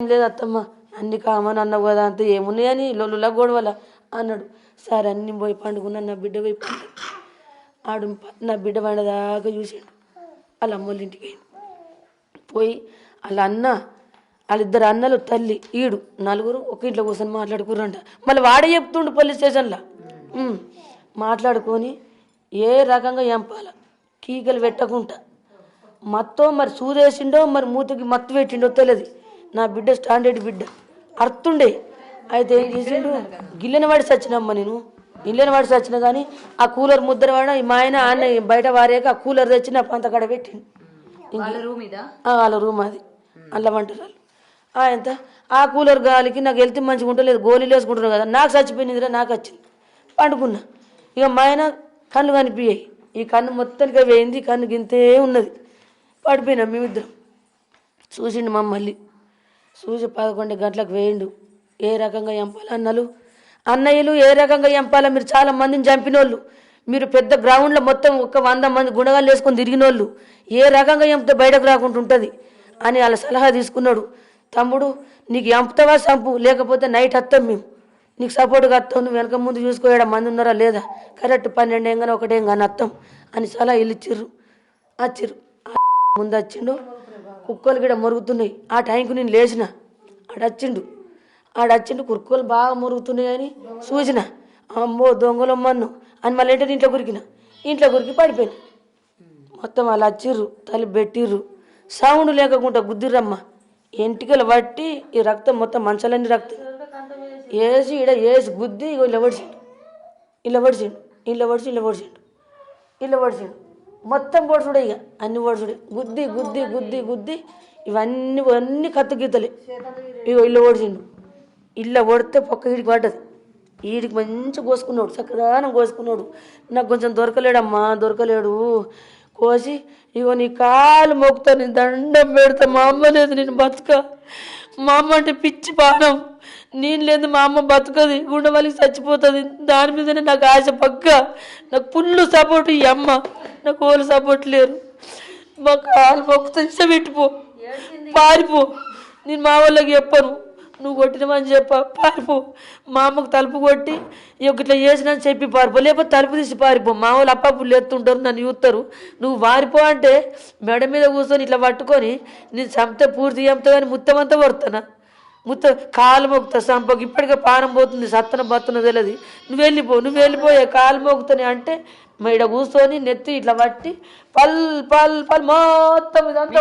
లేదు అత్తమ్మ, అన్ని కామని అన్నావు కదా, అంత ఏమున్నాయని లొల్లులా గొడవల అన్నాడు. సరే అన్ని పోయి పండుకున్నా, నా బిడ్డ పోయి ఆడు నా బిడ్డ పండదాకా చూసాడు. వాళ్ళ అమ్మోళ్ళ ఇంటికి పోయి వాళ్ళిద్దరు అన్నలు తల్లి ఈడు నలుగురు ఒక ఇంట్లో కూర్చొని మాట్లాడుకుర్రంట. మళ్ళీ వాడే చెప్తుండు పోలీస్ స్టేషన్లో. మాట్లాడుకొని ఏ రకంగా ఎంపాల కీకలు పెట్టకుండా మొత్తం మరి సూదేసిండో మరి మూతికి మత్తు పెట్టిండో తెలియదు. నా బిడ్డ స్టాండర్డ్ బిడ్డ అర్థుండే. అయితే ఏం చేసిండు, గిల్లెన వాడి సచ్చినమ్మ, నేను ఇల్లెన వాడి సచ్చిన కానీ ఆ కూలర్ ముద్ర వాడ మా ఆయన అన్న బయట వారేక ఆ కూలర్ తెచ్చి నా పంత కడ పెట్టిండు. వాళ్ళ రూమ్ అది అల్ల వంటరాలు. ఎంత ఆ కూలర్ గాలికి నాకు హెల్త్ మంచిగా ఉంటలేదు, గోళీలు వేసుకుంటున్నాను కదా, నాకు చచ్చిపోయిందిరా, నాకు వచ్చింది. పండుకున్నా. ఇక మా ఆయన కళ్ళు కనిపించాయి, ఈ కన్ను మొత్తానికి వేయింది, కన్ను గింతే ఉన్నది. పడిపోయినాం మేమిద్దరం. చూసిండు మమ్మల్ని, చూసి 11 గంటలకు వేయిండు. ఏ రకంగా ఎంపాలి అన్నయ్యలు ఏ రకంగా ఎంపాలా, మీరు చాలా మందిని చంపిన వాళ్ళు, మీరు పెద్ద గ్రౌండ్లో మొత్తం 100 మంది గుణగాలు వేసుకొని తిరిగిన వాళ్ళు, ఏ రకంగా ఎంపితే బయటకు రాకుండా ఉంటుంది అని వాళ్ళ సలహా తీసుకున్నాడు. తమ్ముడు నీకు ఎంపుతావా చంపు, లేకపోతే నైట్ వస్తాం మేము, నీకు సపోర్ట్గా వస్తాం, నువ్వు వెనక ముందు చూసుకోవడా మంది ఉన్నారా లేదా, కరెక్ట్ 12 ఏం కానీ 1 ఏం కానీ వస్తాం అని సలహా వీళ్ళు ఇచ్చిర్రు. ముందు వచ్చిండు, కుక్కలు కూడా మొరుగుతున్నాయి. ఆ టైంకు నేను లేచిన, ఆడొచ్చిండు కుక్కలు బాగా మొరుగుతున్నాయి అని చూసిన, అమ్మో దొంగలమ్మన్ను అని మళ్ళీ ఏంటంటే ఇంట్లో కురికి పడిపోయినా. మొత్తం వాళ్ళు వచ్చిర్రు, తల్లి పెట్టిర్రు, సౌండ్ లేకుండా గుద్దిర్రమ్మ, ఎంటికలు పట్టి ఈ రక్తం మొత్తం మంచాలన్నీ రక్తం వేసి వేసి గుద్ది ఇలా పడిచిండు మొత్తం పొడుచుడే, ఇక అన్ని పొడుచుడే, గుద్ది గుద్ది గుద్ది గుద్ది ఇవన్నీ కత్తి గీతలే. ఇగో ఇల్లు ఓడిచిండు, ఇల్లు ఓడితే పొక్క వీడికి పడ్డది, వీడికి మంచిగా కోసుకున్నాడు, చక్కదానం కోసుకున్నాడు. నాకు కొంచెం దొరకలేడు కోసి, ఇగో నీ కాలు మొక్కుతా, నేను దండం పెడతా, మా అమ్మ లేదు నేను బతుక, మా అమ్మ అంటే పిచ్చి పానం, నేను లేదు మా అమ్మ బతుకది, గుండె వాళ్ళకి చచ్చిపోతుంది, దాని మీదనే నాకు ఆశ పక్క, నాకు ఫుల్ సపోర్ట్ ఈ అమ్మ, నాకు ఓళ్ళు సపోర్ట్ లేరు, మా కాలు మొక్కుతా ఇష్టపెట్టిపో, పారిపో, నేను మా వాళ్ళకి చెప్పను, నువ్వు కొట్టినమని పారిపో, మా అమ్మకు తలుపు కొట్టి ఇట్లా చేసినా చెప్పి పారిపో, లేకపోతే తలుపు తీసి పారిపో, మా వాళ్ళు అప్పప్పుడు లేస్తుంటారు, నన్ను చూస్తారు, నువ్వు పారిపో అంటే మెడ మీద కూర్చొని ఇట్లా పట్టుకొని నేను చంపితే పూర్తి చంపుతా కానీ ముత్తమంతా పడుతానా, కాలు మోగుతా సంపకు, ఇప్పటికే పానం పోతుంది, సత్తన బత్తన తెలియదు, నువ్వు వెళ్ళిపోయే కాలు మోగుతాని అంటే ఇక్కడ కూర్చొని నెత్తి ఇట్లా పట్టి పల్ మొత్తం ఇదంతా